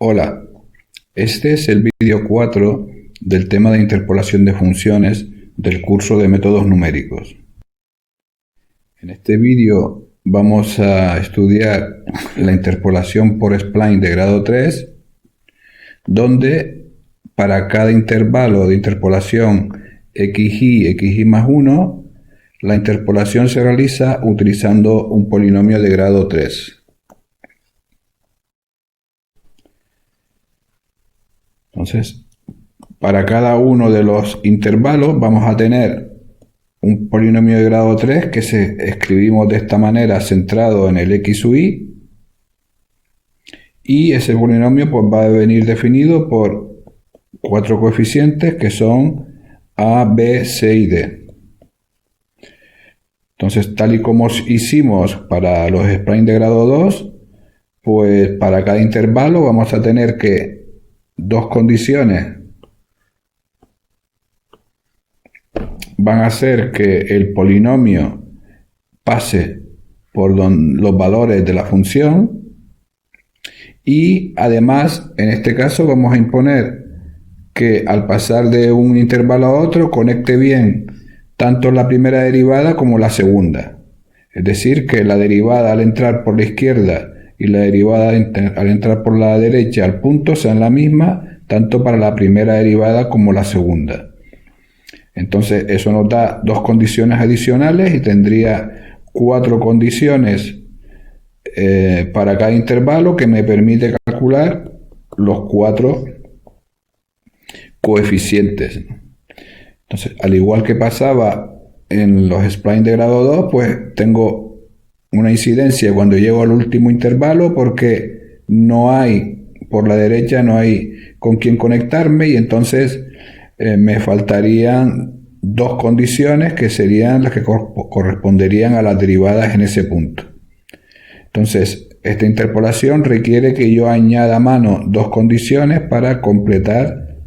Hola, este es el vídeo 4 del tema de interpolación de funciones del curso de métodos numéricos. En este vídeo vamos a estudiar la interpolación por spline de grado 3, donde para cada intervalo de interpolación xy más 1, la interpolación se realiza utilizando un polinomio de grado 3. Entonces, para cada uno de los intervalos vamos a tener un polinomio de grado 3 que escribimos de esta manera centrado en el x sub y, y ese polinomio pues va a venir definido por cuatro coeficientes que son a, b, c y d. Entonces, tal y como hicimos para los splines de grado 2, pues para cada intervalo vamos a tener que dos condiciones van a hacer que el polinomio pase por los valores de la función, y además en este caso vamos a imponer que al pasar de un intervalo a otro conecte bien tanto la primera derivada como la segunda. Es decir, que la derivada al entrar por la izquierda y la derivada al entrar por la derecha al punto sean la misma, tanto para la primera derivada como la segunda. Entonces eso nos da dos condiciones adicionales y tendría cuatro condiciones para cada intervalo, que me permite calcular los cuatro coeficientes. Entonces, al igual que pasaba en los splines de grado 2, pues tengo una incidencia cuando llego al último intervalo, porque no hay, por la derecha no hay con quién conectarme, y entonces me faltarían dos condiciones que serían las que corresponderían a las derivadas en ese punto. Entonces, esta interpolación requiere que yo añada a mano dos condiciones para completar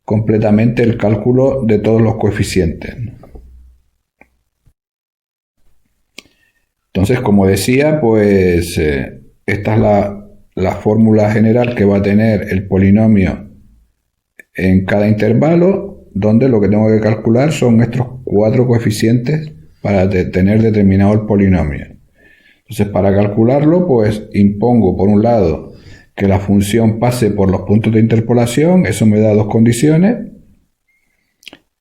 completamente el cálculo de todos los coeficientes. Entonces, como decía, pues esta es la fórmula general que va a tener el polinomio en cada intervalo, donde lo que tengo que calcular son estos cuatro coeficientes para tener determinado el polinomio. Entonces, para calcularlo, pues impongo por un lado que la función pase por los puntos de interpolación, eso me da dos condiciones,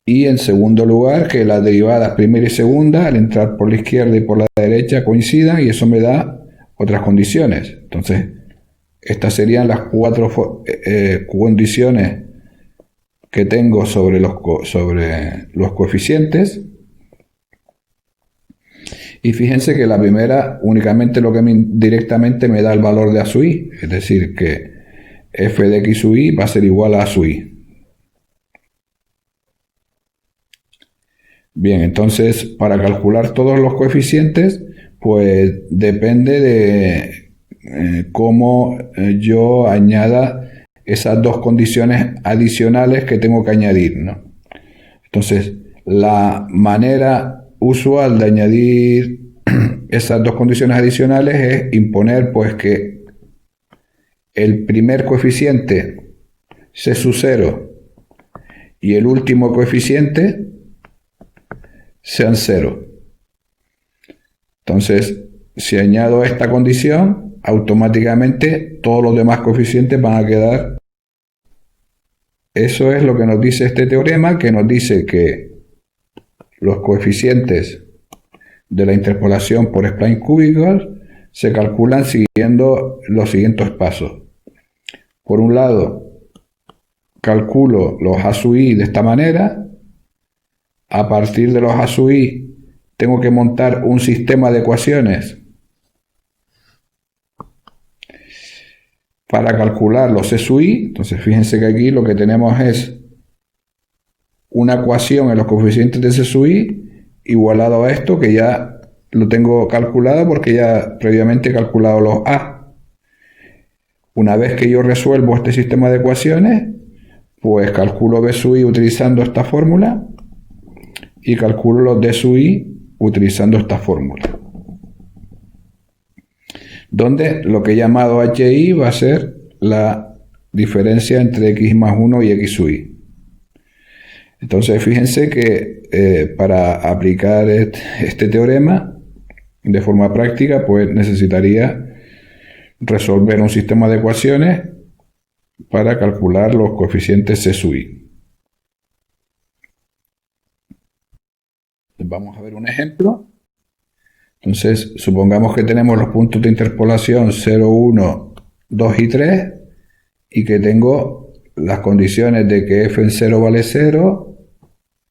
y en segundo lugar que las derivadas primera y segunda al entrar por la izquierda y por la derecha coincidan, y eso me da otras condiciones. Entonces, estas serían las cuatro condiciones que tengo sobre los coeficientes. Y fíjense que la primera únicamente directamente me da el valor de a sub i, es decir, que f de x sub i va a ser igual a sub i. Bien, entonces para calcular todos los coeficientes, pues depende de cómo yo añada esas dos condiciones adicionales que tengo que añadir, ¿no? Entonces, la manera usual de añadir esas dos condiciones adicionales es imponer pues que el primer coeficiente c sub 0 y el último coeficiente sean 0. Entonces, si añado esta condición, automáticamente todos los demás coeficientes van a quedar. Eso es lo que nos dice este teorema, que nos dice que los coeficientes de la interpolación por spline cúbicos se calculan siguiendo los siguientes pasos. Por un lado, calculo los a sub i de esta manera. A partir de los a sub i tengo que montar un sistema de ecuaciones para calcular los c sub i. Entonces fíjense que aquí lo que tenemos es una ecuación en los coeficientes de c sub i igualado a esto, que ya lo tengo calculado porque ya previamente he calculado los a. Una vez que yo resuelvo este sistema de ecuaciones, pues calculo b sub i utilizando esta fórmula y calculo los d sub i utilizando esta fórmula, donde lo que he llamado hi va a ser la diferencia entre x más 1 y x sub i. Entonces, fíjense que para aplicar este teorema de forma práctica, pues necesitaría resolver un sistema de ecuaciones para calcular los coeficientes c sub i. Vamos a ver un ejemplo. Entonces, supongamos que tenemos los puntos de interpolación 0, 1, 2 y 3 y que tengo las condiciones de que f en 0 vale 0,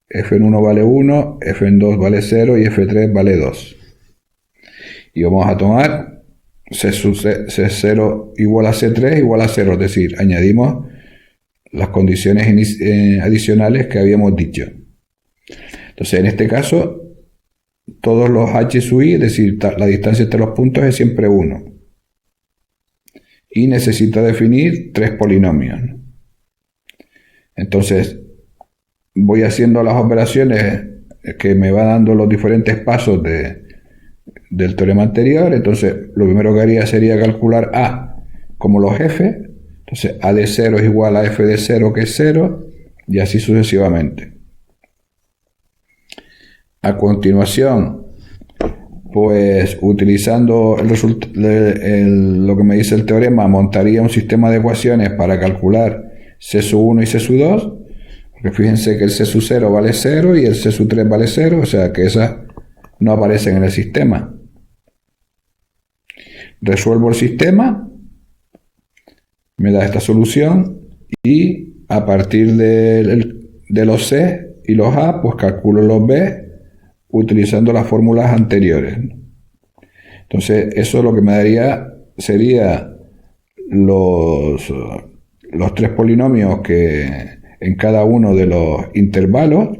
f en 1 vale 1, f en 2 vale 0 y f3 vale 2. Y vamos a tomar C0 igual a C3 igual a 0, es decir, añadimos las condiciones adicionales que habíamos dicho. Entonces, en este caso, todos los h sub i, es decir, la distancia entre los puntos es siempre 1. Y necesito definir tres polinomios. Entonces, voy haciendo las operaciones que me va dando los diferentes pasos del teorema anterior. Entonces, lo primero que haría sería calcular a como los f. Entonces, a de 0 es igual a f de 0, que es 0, y así sucesivamente. A continuación, pues utilizando lo que me dice el teorema, montaría un sistema de ecuaciones para calcular c sub 1 y c sub 2, porque fíjense que el c sub 0 vale 0 y el c sub 3 vale 0, o sea que esas no aparecen en el sistema. Resuelvo el sistema, me da esta solución y a partir de los c y los a, pues calculo los b utilizando las fórmulas anteriores. Entonces, eso lo que me daría sería los tres polinomios que en cada uno de los intervalos.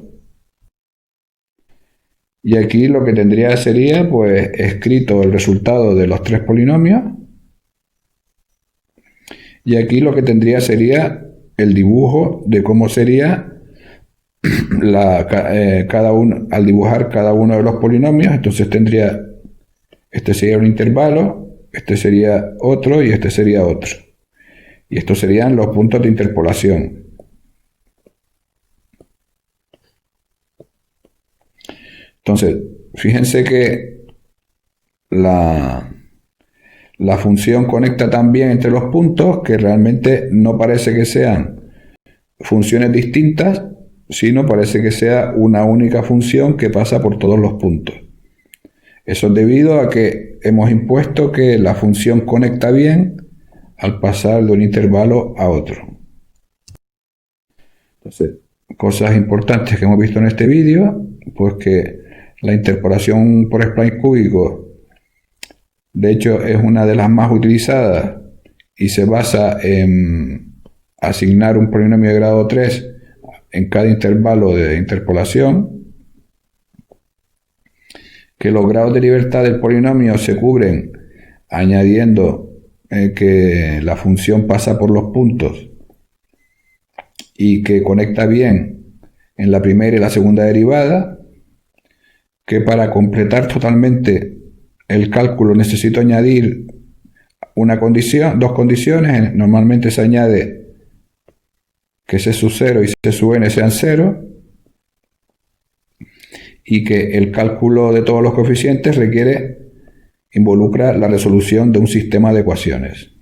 Y aquí lo que tendría sería, pues, escrito el resultado de los tres polinomios. Y aquí lo que tendría sería el dibujo de cómo sería al dibujar cada uno de los polinomios. Entonces tendría, este sería un intervalo, este sería otro y este sería otro. Y estos serían los puntos de interpolación. Entonces, fíjense que la función conecta tan bien entre los puntos que realmente no parece que sean funciones distintas, sino parece que sea una única función que pasa por todos los puntos. Eso es debido a que hemos impuesto que la función conecta bien al pasar de un intervalo a otro. Entonces, cosas importantes que hemos visto en este vídeo, pues que la interpolación por splines cúbicos, de hecho, es una de las más utilizadas y se basa en asignar un polinomio de grado 3 en cada intervalo de interpolación, que los grados de libertad del polinomio se cubren añadiendo que la función pasa por los puntos y que conecta bien en la primera y la segunda derivada, que para completar totalmente el cálculo necesito añadir dos condiciones. Normalmente se añade que c sub 0 y c sub n sean 0 y que el cálculo de todos los coeficientes involucra la resolución de un sistema de ecuaciones.